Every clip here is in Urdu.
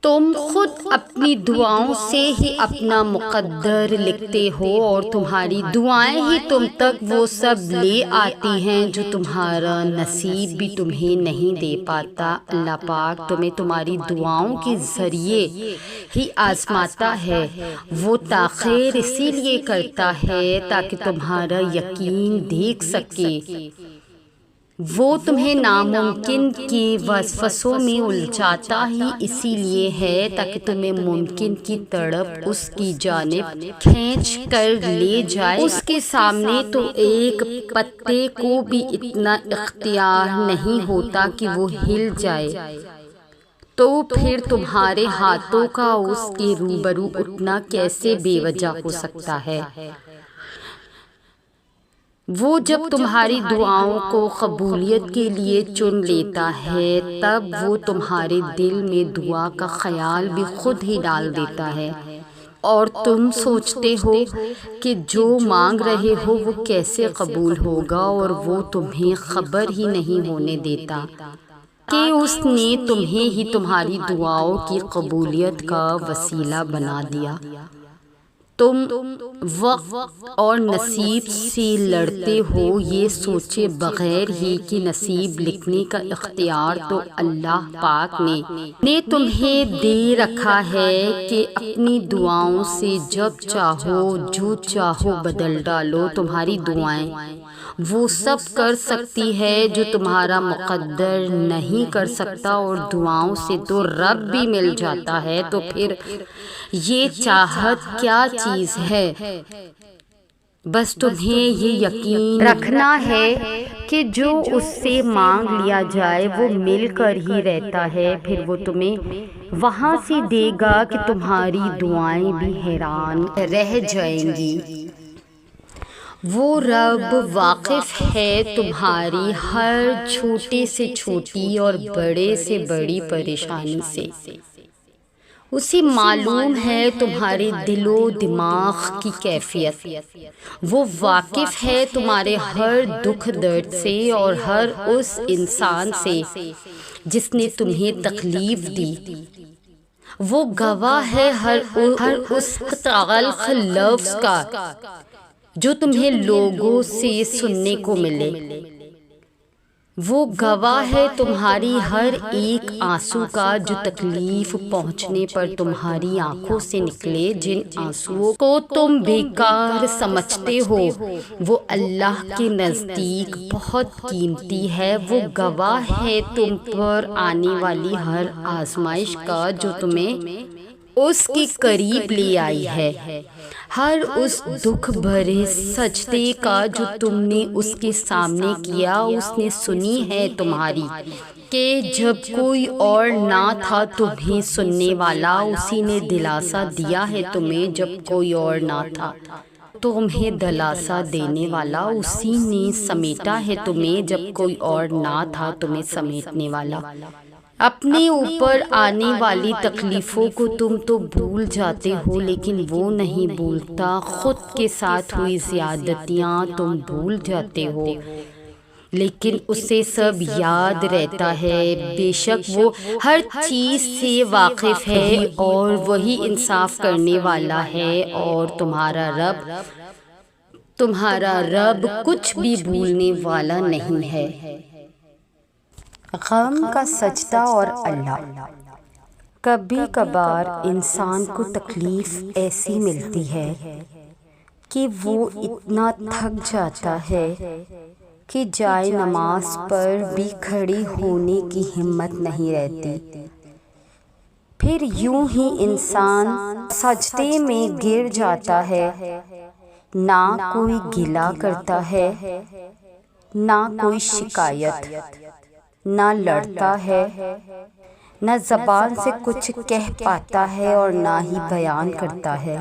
تم خود اپنی دعاؤں سے ہی اپنا مقدر لکھتے ہو اور تمہاری دعائیں ہی تم تک وہ سب لے آتی ہیں جو تمہارا نصیب بھی تمہیں نہیں دے پاتا۔ اللہ پاک تمہیں تمہاری دعاؤں کے ذریعے ہی آزماتا ہے۔ وہ تاخیر اسی لیے کرتا ہے تاکہ تمہارا یقین دیکھ سکے۔ وہ تمہیں ناممکن کی وسوسوں میں الجھاتا ہی اسی لیے ہے تاکہ تمہیں ممکن کی طرف اس کی جانب کھینچ کر لے جائے۔ اس کے سامنے تو ایک پتے کو بھی اتنا اختیار نہیں ہوتا کہ وہ ہل جائے، تو پھر تمہارے ہاتھوں کا اس کے روبرو اٹھنا کیسے بے وجہ ہو سکتا ہے؟ وہ جب تمہاری دعاؤں کو قبولیت کے لیے چن لیتا ہے تب وہ تمہارے دل میں دعا کا خیال بھی خود ہی ڈال دیتا ہے، اور تم سوچتے ہو کہ جو مانگ رہے ہو وہ کیسے قبول ہوگا، اور وہ تمہیں خبر ہی نہیں ہونے دیتا کہ اس نے تمہیں ہی تمہاری دعاؤں کی قبولیت کا وسیلہ بنا دیا۔ تم وقت اور نصیب سے لڑتے ہو یہ سوچے بغیر ہی کہ نصیب لکھنے کا اختیار تو اللہ پاک نے تمہیں دے رکھا ہے کہ اپنی دعاؤں سے جب چاہو جو چاہو بدل ڈالو۔ تمہاری دعائیں وہ سب کر سکتی ہے جو تمہارا مقدر نہیں کر سکتا، اور دعاؤں سے تو رب بھی مل جاتا ہے، تو پھر یہ چاہت کیا چیز ہے؟ بس تمہیں یہ یقین رکھنا ہے کہ جو اس سے مانگ لیا جائے وہ مل کر ہی رہتا ہے، پھر وہ تمہیں وہاں سے دے گا کہ تمہاری دعائیں بھی حیران رہ جائیں گی۔ وہ رب واقف ہے تمہاری ہر چھوٹے سے چھوٹی اور بڑے سے بڑی پریشانی سے۔ اسے معلوم ہے تمہارے دل و دماغ کی کیفیت۔ وہ واقف ہے تمہارے ہر دکھ درد سے اور ہر اس انسان سے جس نے تمہیں تکلیف دی۔ وہ گواہ ہے ہر اس تلخ لفظ کا جو تمہیں لوگوں سے سننے کو ملے۔ وہ گواہ ہے تمہاری ہر ایک آنسو کا جو تکلیف پہنچنے پر تمہاری آنکھوں سے نکلے۔ جن آنسوؤں کو تم بیکار سمجھتے ہو وہ اللہ کے نزدیک بہت قیمتی ہے۔ وہ گواہ ہے تم پر آنے والی ہر آزمائش کا جو تمہیں اس کے قریب لے آئی ہے، ہر اس دکھ بھرے سجدے کا جو تم نے اس کے سامنے کیا۔ اس نے سنی ہے تمہاری کہ جب کوئی اور نہ تھا تمہیں سننے والا، اسی نے دلاسا دیا ہے تمہیں جب کوئی اور نہ تھا تمہیں دلاسا دینے والا، اسی نے سمیٹا ہے تمہیں جب کوئی اور نہ تھا تمہیں سمیٹنے والا۔ اپنے اوپر آنے والی تکلیفوں کو تم تو بھول جاتے ہو لیکن وہ نہیں بھولتا، خود کے ساتھ ہوئی زیادتیاں تم بھول جاتے ہو لیکن اسے سب یاد رہتا ہے۔ بے شک وہ ہر چیز سے واقف ہے اور وہی انصاف کرنے والا ہے، اور تمہارا رب کچھ بھی بھولنے والا نہیں ہے۔ غم کا سجدہ اور اللہ۔ کبھی کبھار انسان کو تکلیف ایسی ملتی ہے کہ وہ اتنا تھک جاتا ہے کہ جائے نماز پر بھی کھڑی ہونے کی ہمت نہیں رہتی۔ پھر یوں ہی انسان سجدے میں گر جاتا ہے، نہ کوئی گلہ کرتا ہے، نہ کوئی شکایت، نہ لڑتا ہے، نہ زبان سے کچھ کہہ پاتا ہے اور نہ ہی بیان کرتا ہے۔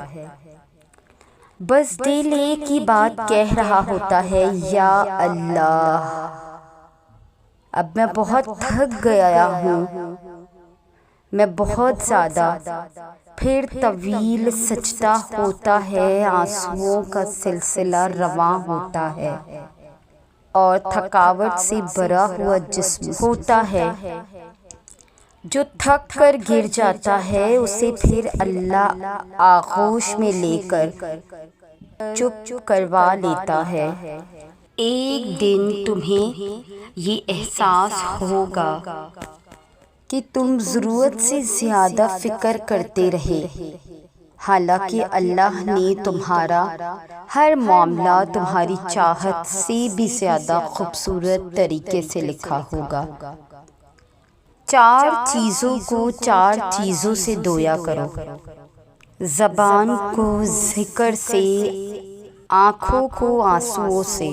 بس دل ایک ہی بات کہہ رہا ہوتا ہے، یا اللہ اب میں بہت تھک گیا ہوں، میں بہت زیادہ۔ پھر طویل سجدہ ہوتا ہے، آنسوؤں کا سلسلہ رواں ہوتا ہے اور تھکاوٹ سے بھرا ہوا جسم ہوتا ہے۔ جو تھک کر گر جاتا ہے اسے پھر اللہ آغوش میں لے کر چپ کروا لیتا ہے۔ ایک دن تمہیں یہ احساس ہوگا کہ تم ضرورت سے زیادہ فکر کرتے رہے، حالانکہ اللہ نے تمہارا ہر معاملہ تمہاری چاہت سے بھی زیادہ خوبصورت طریقے سے لکھا ہوگا۔ 4 چیزوں کو 4 چیزوں سے دھویا کرو، زبان کو ذکر سے، آنکھوں کو آنسوؤں سے،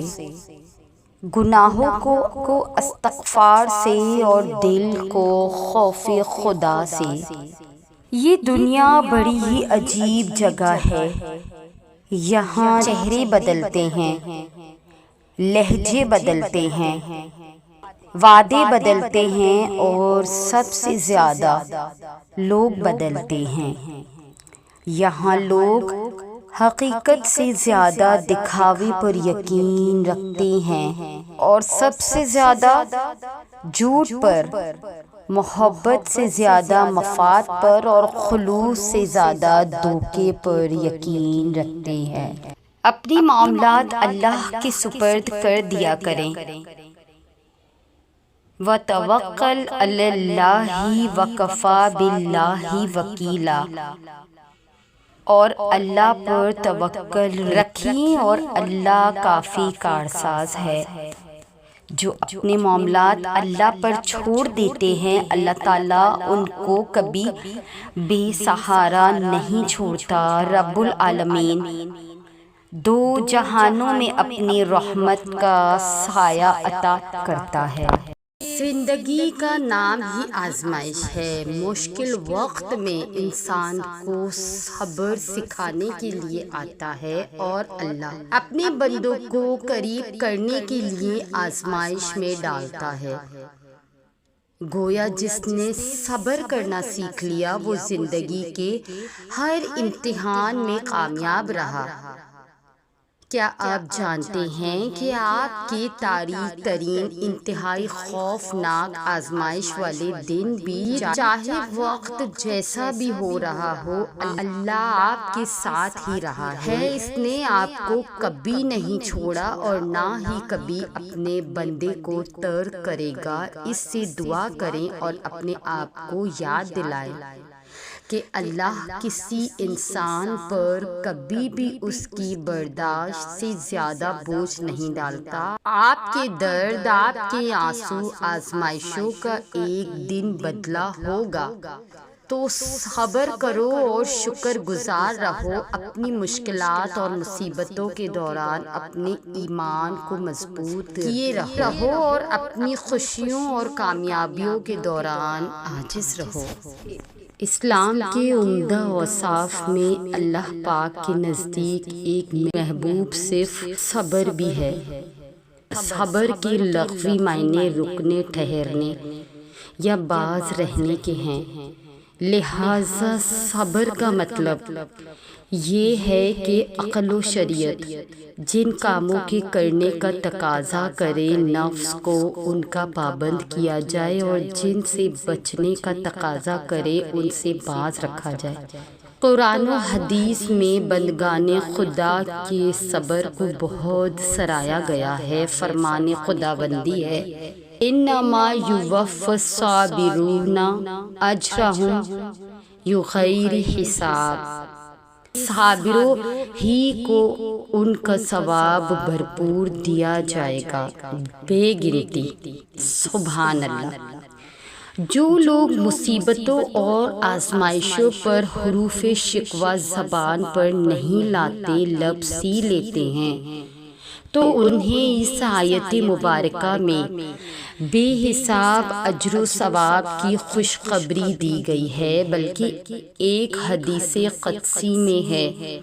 گناہوں کو استغفار سے، اور دل کو خوف خدا سے۔ یہ دنیا بڑی ہی عجیب جگہ ہے، یہاں چہرے بدلتے ہیں، لہجے بدلتے ہیں، وعدے بدلتے ہیں، اور سب سے زیادہ لوگ بدلتے ہیں۔ یہاں لوگ حقیقت سے زیادہ دکھاوے پر یقین رکھتے ہیں، اور سب سے زیادہ جھوٹ پر، محبت سے زیادہ مفاد پر، اور خلوص سے زیادہ دھوکے پر یقین رکھتے ہیں۔ اپنے معاملات اللہ کے سپرد کر دیا کریں۔ وَتَوَکَّلْ عَلَى اللَّهِ وَكَفَى بِاللَّهِ وَکِیلًا، اور اللہ پر توکل رکھیں اور اللہ کافی کارساز ہے۔ جو اپنے معاملات اللہ پر چھوڑ دیتے ہیں، اللہ تعالیٰ ان کو کبھی بے سہارا نہیں چھوڑتا۔ رب العالمین 2 جہانوں میں اپنی رحمت کا سایہ عطا کرتا ہے۔ زندگی کا نام ہی آزمائش ہے۔ مشکل وقت میں انسان کو صبر سکھانے کے لیے آتا ہے، اور اللہ اپنے بندوں کو قریب کرنے کے لیے آزمائش میں ڈالتا ہے۔ گویا جس نے صبر کرنا سیکھ لیا وہ زندگی کے ہر امتحان میں کامیاب رہا۔ کیا آپ جانتے ہیں کہ آپ کے تاریک ترین انتہائی خوفناک آزمائش والے دن بھی، چاہے وقت جیسا بھی ہو رہا ہو، اللہ آپ کے ساتھ ہی رہا ہے۔ اس نے آپ کو کبھی نہیں چھوڑا اور نہ ہی کبھی اپنے بندے کو ترک کرے گا۔ اس سے دعا کریں اور اپنے آپ کو یاد دلائیں کہ اللہ کسی انسان پر کبھی بھی اس کی برداشت سے زیادہ بوجھ نہیں ڈالتا۔ آپ کے درد، آپ کے آنسو آزمائشوں کا ایک دن بدلہ ہوگا، تو صبر کرو اور شکر گزار رہو۔ اپنی مشکلات اور مصیبتوں کے دوران اپنے ایمان کو مضبوط کیے رہو، اور اپنی خوشیوں اور کامیابیوں کے دوران عاجز رہو۔ اسلام کے عمدہ اوصاف میں اللہ پاک کے نزدیک ایک محبوب صرف صبر بھی ہے۔ صبر کے لغوی معنی رکنے، ٹھہرنے یا باز رہنے کے ہیں، لہٰذا صبر کا مطلب یہ ہے کہ عقل و شریعت جن کاموں کے کرنے کا تقاضا کرے، نفس کو ان کا پابند کیا جائے، اور جن سے بچنے کا تقاضا کرے ان سے باز رکھا جائے۔ قرآن و حدیث میں بندگان خدا کے صبر کو بہت سراہا گیا ہے۔ فرمان خداوندی ہے، انما یوفی الصابرون اجرہم بغیر حساب۔ صابروں ہی کو ان کا ثواب بھرپور دیا جائے گا، بے گنتی۔ سبحان اللہ۔ جو لوگ مصیبتوں اور آزمائشوں پر حروف شکوہ زبان پر نہیں لاتے، لب سی لیتے ہیں، تو انہیں اس آیت مبارکہ میں بے حساب اجر و ثواب کی خوشخبری دی گئی ہے، بلکہ ایک حدیث قدسی میں ہے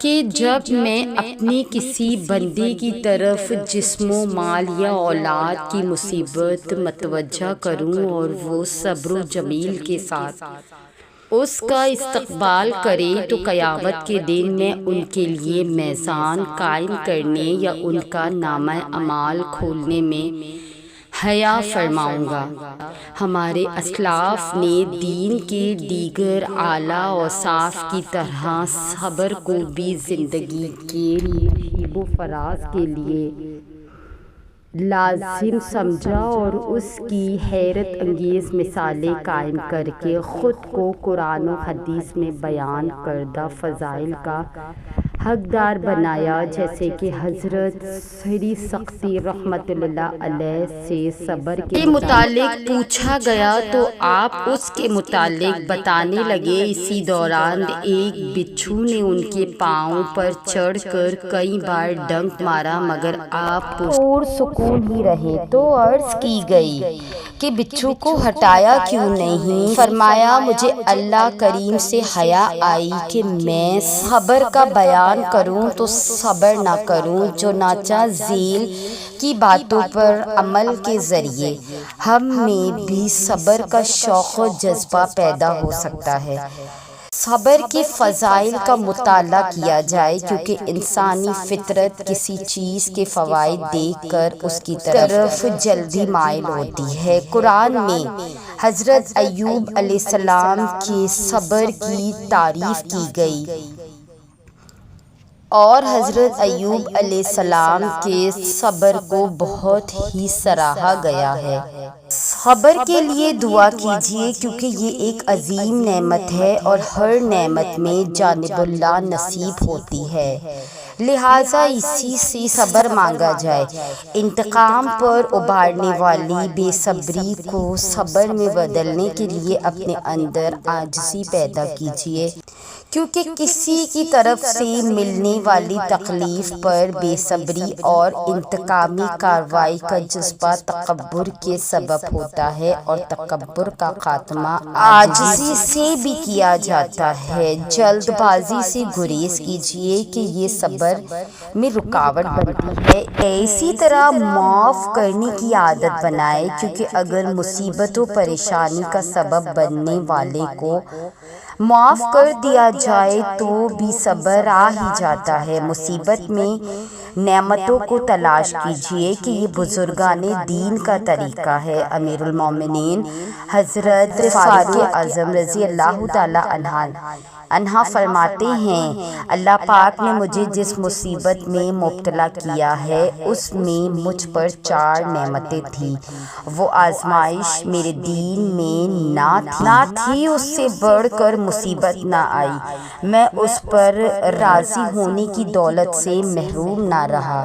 کہ جب میں اپنے کسی بندے کی طرف جسم و مال یا اولاد کی مصیبت متوجہ کروں اور وہ صبر و جمیل کے ساتھ اس کا استقبال کرے، تو قیامت کے دن میں ان کے لیے میزان قائم کرنے یا ان کا نامہ اعمال کھولنے میں حیا فرماؤں گا۔ ہمارے اسلاف نے دین کے دیگر اعلیٰ اوصاف کی طرح صبر کو بھی زندگی کے نشیب و فراز کے لیے لازم سمجھا اور اس کی حیرت انگیز مثالیں قائم کر کے خود کو قرآن و حدیث میں بیان کردہ فضائل کا حقدار بنایا، جیسے کہ حضرت سری سختی رحمۃ اللہ علیہ سے صبر کے متعلق پوچھا گیا تو آپ اس کے متعلق بتانے لگے۔ اسی دوران ایک بچھو نے ان کے پاؤں پر چڑھ کر کئی بار ڈنک مارا، مگر آپ اور سکون ہی رہے تو عرض کی گئی کہ بچھو کو ہٹایا کیوں نہیں؟ فرمایا مجھے اللہ کریم سے حیا آئی کہ میں صبر کا بیان کروں تو صبر نہ کروں، جو ناچا ذیل کی باتوں پر عمل کے ذریعے ہم میں بھی صبر کا شوق و جذبہ پیدا ہو سکتا ہے۔ صبر کے فضائل کا مطالعہ کیا جائے، کیونکہ انسانی فطرت کسی چیز کے فوائد دیکھ کر اس کی طرف جلدی مائل ہوتی ہے۔ قرآن میں حضرت ایوب علیہ السلام کے صبر کی تعریف کی گئی اور حضرت ایوب علیہ السلام کے صبر کو بہت ہی سراہا گیا ہے۔ صبر کے لیے دعا کیجیے، کیونکہ یہ ایک عظیم نعمت ہے اور ہر نعمت میں جانب اللہ نصیب ہوتی ہے، لہٰذا اسی سے صبر مانگا جائے۔ انتقام پر ابھارنے والی بے صبری کو صبر میں بدلنے کے لیے اپنے اندر عاجزی پیدا کیجیے، کیونکہ کسی کی طرف سے ملنے والی تکلیف پر بے صبری اور انتقامی کارروائی کا جذبہ تکبر کے سبب ہوتا ہے، اور تکبر کا خاتمہ عاجزی سے بھی کیا جاتا ہے۔ جلد بازی سے گریز کیجیے کہ یہ صبر میں رکاوٹ بنتی ہے۔ اسی طرح معاف کرنے کی عادت بنائے، کیونکہ اگر مصیبت و پریشانی کا سبب بننے والے کو معاف کر دیا جائے تو بھی صبر آ ہی جاتا ہے۔ مصیبت میں نعمتوں کو تلاش کیجیے کہ یہ بزرگان دین کا طریقہ ہے۔ امیر المومنین حضرت فاروق اعظم رضی اللہ تعالی عنہ فرماتے ہیں، اللہ پاک نے مجھے جس مصیبت میں مبتلا کیا ہے اس میں مجھ پر 4 نعمتیں تھیں۔ وہ آزمائش میرے دین میں نہ تھی، اس سے بڑھ کر مصیبت نہ آئی، میں اس پر راضی ہونے کی دولت سے محروم نہ رہا،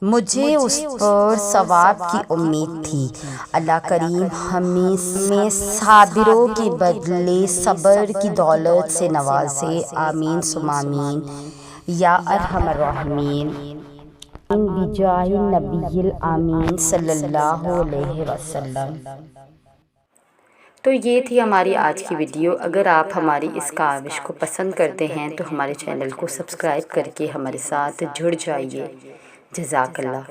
مجھے اس پر ثواب کی امید تھی۔ اللہ کریم ہمیں صابروں کے بدلے صبر کی دولت سے نوازے، آمین ثم آمین یا ارحم الراحمین، بجاہ نبی الامین صلی اللہ علیہ وسلم۔ تو یہ تھی ہماری آج کی ویڈیو۔ اگر آپ ہماری اس کاوش کو پسند کرتے ہیں تو ہمارے چینل کو سبسکرائب کر کے ہمارے ساتھ جڑ جائیے۔ جزاک اللہ۔